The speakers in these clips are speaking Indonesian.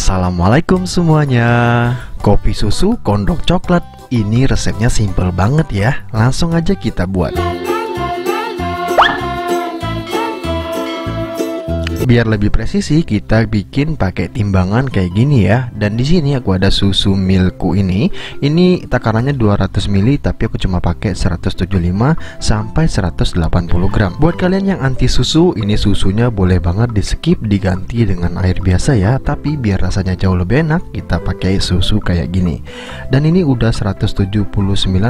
Assalamualaikum semuanya. Kopi susu kondok coklat. Ini resepnya simple banget ya. Langsung aja kita buat. Biar lebih presisi, kita bikin pakai timbangan kayak gini ya. Dan di sini aku ada susu milku ini. Ini takarannya 200 ml, tapi aku cuma pakai 175 sampai 180 gram. Buat kalian yang anti susu, ini susunya boleh banget di skip, diganti dengan air biasa ya. Tapi biar rasanya jauh lebih enak, kita pakai susu kayak gini. Dan ini udah 179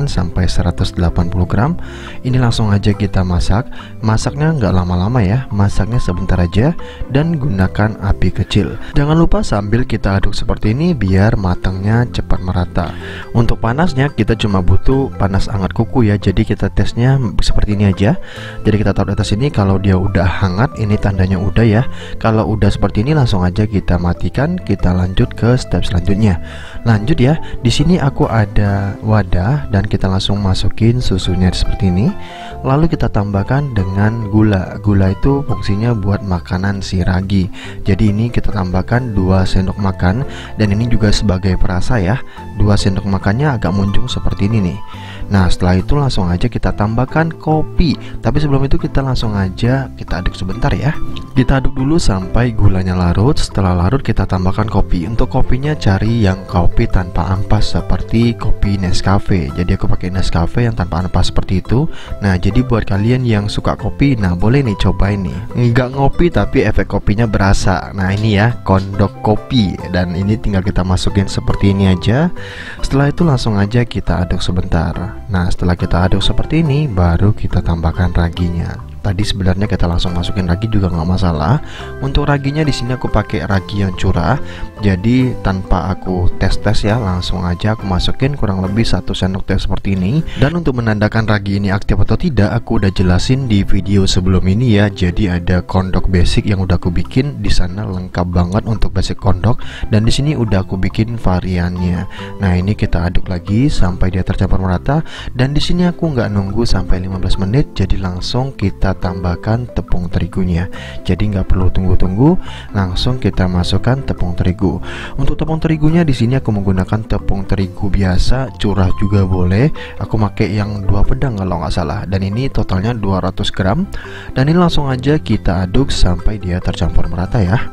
sampai 180 gram. Ini langsung aja kita masak. Masaknya nggak lama-lama ya. Masaknya sebentar aja. Dan gunakan api kecil. Jangan lupa sambil kita aduk seperti ini biar matangnya cepat merata. Untuk panasnya kita cuma butuh panas hangat kuku ya. Jadi kita tesnya seperti ini aja. Jadi kita taruh di atas ini, kalau dia udah hangat ini tandanya udah ya. Kalau udah seperti ini langsung aja kita matikan. Kita lanjut ke step selanjutnya. Lanjut ya. Di sini aku ada wadah dan kita langsung masukin susunya seperti ini. Lalu kita tambahkan dengan gula. Gula itu fungsinya buat makanan si ragi. Jadi ini kita tambahkan 2 sendok makan. Dan ini juga sebagai perasa ya. 2 sendok makannya agak munjung seperti ini nih. Nah setelah itu langsung aja kita tambahkan kopi. Tapi sebelum itu kita langsung aja kita aduk sebentar ya. Kita aduk dulu sampai gulanya larut. Setelah larut kita tambahkan kopi. Untuk kopinya cari yang kopi tanpa ampas seperti kopi Nescafe. Jadi aku pakai Nescafe yang tanpa ampas seperti itu. Nah jadi buat kalian yang suka kopi, nah boleh nih cobain nih. Nggak ngopi tapi efek kopinya berasa. Nah ini ya kondok kopi. Dan ini tinggal kita masukin seperti ini aja. Setelah itu langsung aja kita aduk sebentar. Nah setelah kita aduk seperti ini baru kita tambahkan raginya. Tadi sebenarnya kita langsung masukin ragi juga nggak masalah. Untuk raginya di sini aku pakai ragi yang curah. Jadi tanpa aku tes ya, langsung aja aku masukin kurang lebih 1 sendok teh seperti ini. Dan untuk menandakan ragi ini aktif atau tidak, aku udah jelasin di video sebelum ini ya. Jadi ada kondok basic yang udah aku bikin di sana, lengkap banget untuk basic kondok. Dan di sini udah aku bikin variannya. Nah ini kita aduk lagi sampai dia tercampur merata. Dan di sini aku nggak nunggu sampai 15 menit. Jadi langsung kita tambahkan tepung terigunya. Jadi nggak perlu tunggu-tunggu, langsung kita masukkan tepung terigu. Untuk tepung terigunya di sini aku menggunakan tepung terigu biasa, curah juga boleh. Aku pakai yang 2 pedang kalau nggak salah. Dan ini totalnya 200 gram. Dan ini langsung aja kita aduk sampai dia tercampur merata ya.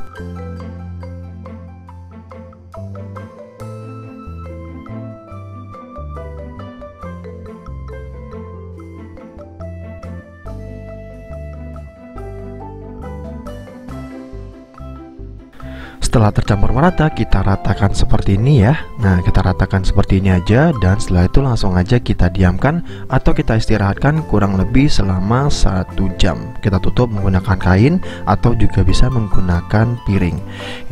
Setelah tercampur merata, kita ratakan seperti ini ya. Nah kita ratakan seperti ini aja. Dan setelah itu langsung aja kita diamkan atau kita istirahatkan kurang lebih selama 1 jam. Kita tutup menggunakan kain atau juga bisa menggunakan piring.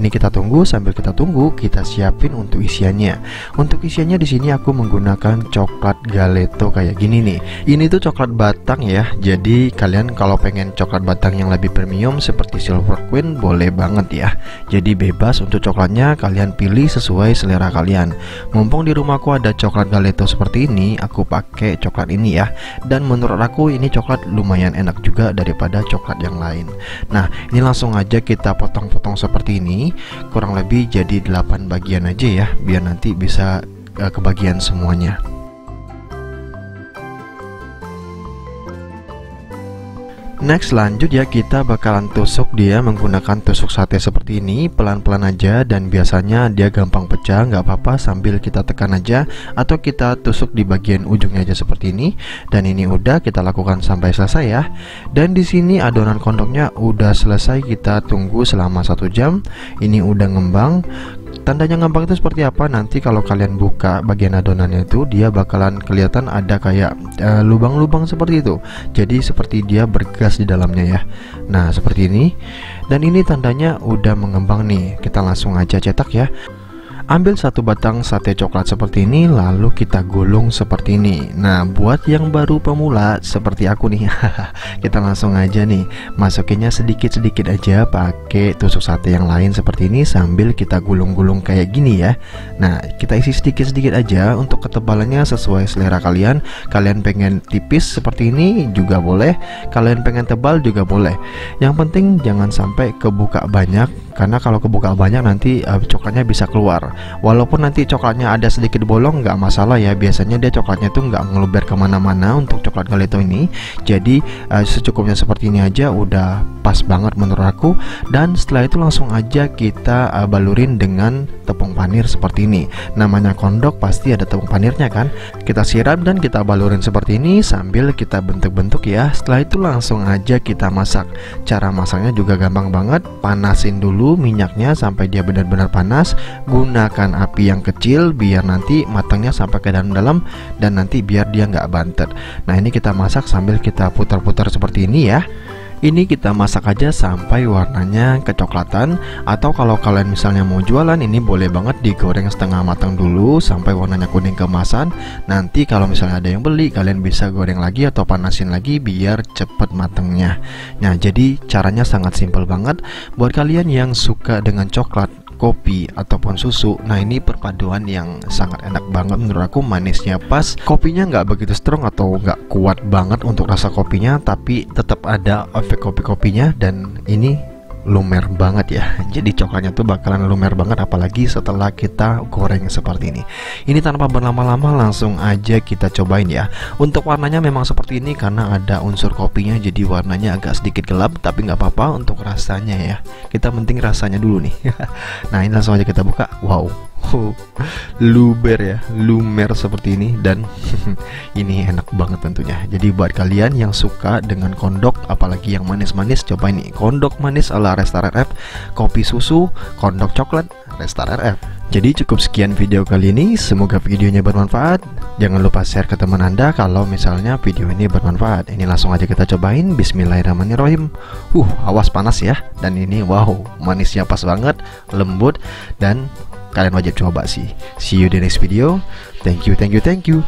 Ini kita tunggu. Sambil kita tunggu, kita siapin untuk isiannya. Untuk isiannya di sini aku menggunakan coklat galeto kayak gini nih. Ini tuh coklat batang ya. Jadi kalian kalau pengen coklat batang yang lebih premium seperti Silver Queen boleh banget ya. Jadi bebas untuk coklatnya, kalian pilih sesuai selera kalian. Mumpung di rumahku ada coklat galeto seperti ini, aku pakai coklat ini ya. Dan menurut aku ini coklat lumayan enak juga daripada coklat yang lain. Nah ini langsung aja kita potong-potong seperti ini. Kurang lebih jadi 8 bagian aja ya, biar nanti bisa kebagian semuanya. Next lanjut ya, kita bakalan tusuk dia menggunakan tusuk sate seperti ini. Pelan-pelan aja dan biasanya dia gampang pecah, nggak apa-apa sambil kita tekan aja. Atau kita tusuk di bagian ujungnya aja seperti ini. Dan ini udah kita lakukan sampai selesai ya. Dan di sini adonan kondoknya udah selesai, kita tunggu selama 1 jam. Ini udah ngembang. Tandanya ngembang itu seperti apa? Nanti kalau kalian buka bagian adonannya itu, dia bakalan kelihatan ada kayak lubang-lubang seperti itu. Jadi seperti dia bergas di dalamnya ya. Nah seperti ini. Dan ini tandanya udah mengembang nih. Kita langsung aja cetak ya. Ambil 1 batang sate coklat seperti ini, lalu kita gulung seperti ini. Nah buat yang baru pemula seperti aku nih, kita langsung aja nih masukinnya sedikit-sedikit aja pakai tusuk sate yang lain seperti ini, sambil kita gulung-gulung kayak gini ya. Nah kita isi sedikit-sedikit aja. Untuk ketebalannya sesuai selera kalian. Kalian pengen tipis seperti ini juga boleh, kalian pengen tebal juga boleh. Yang penting jangan sampai kebuka banyak karena kalau kebuka banyak nanti coklatnya bisa keluar. Walaupun nanti coklatnya ada sedikit bolong nggak masalah ya, biasanya dia coklatnya tuh nggak ngeluber kemana-mana untuk coklat galeto ini. Jadi secukupnya seperti ini aja udah pas banget menurut aku. Dan setelah itu langsung aja kita balurin dengan tepung panir seperti ini. Namanya kondok pasti ada tepung panirnya kan. Kita siram dan kita balurin seperti ini sambil kita bentuk-bentuk ya. Setelah itu langsung aja kita masak. Cara masaknya juga gampang banget. Panasin dulu minyaknya sampai dia benar-benar panas. Gunakan api yang kecil biar nanti matangnya sampai ke dalam-dalam dan nanti biar dia nggak bantet. Nah ini kita masak sambil kita putar-putar seperti ini ya. Ini kita masak aja sampai warnanya kecoklatan, atau kalau kalian misalnya mau jualan ini boleh banget digoreng setengah matang dulu sampai warnanya kuning keemasan. Nanti kalau misalnya ada yang beli, kalian bisa goreng lagi atau panasin lagi biar cepet matangnya. Nah jadi caranya sangat simpel banget. Buat kalian yang suka dengan coklat, kopi ataupun susu, nah ini perpaduan yang sangat enak banget menurut aku. Manisnya pas, kopinya nggak begitu strong atau nggak kuat banget untuk rasa kopinya, tapi tetap ada efek kopi-kopinya dan ini lumer banget ya. Jadi coklatnya tuh bakalan lumer banget apalagi setelah kita goreng seperti ini. Ini tanpa berlama-lama langsung aja kita cobain ya. Untuk warnanya memang seperti ini karena ada unsur kopinya, jadi warnanya agak sedikit gelap, tapi nggak apa-apa untuk rasanya ya. Kita penting rasanya dulu nih. Nah ini langsung aja kita buka. Wow, luber ya, lumer seperti ini. Dan ini enak banget tentunya. Jadi buat kalian yang suka dengan kondok, apalagi yang manis-manis, coba ini kondok manis ala Restar RF, kopi susu, kondok coklat Restar RF. Jadi cukup sekian video kali ini, semoga videonya bermanfaat. Jangan lupa share ke teman Anda kalau misalnya video ini bermanfaat. Ini langsung aja kita cobain. Bismillahirrahmanirrahim. Awas panas ya. Dan ini wow, manisnya pas banget, lembut, dan kalian wajib coba sih. See you di next video. Thank you, thank you, thank you.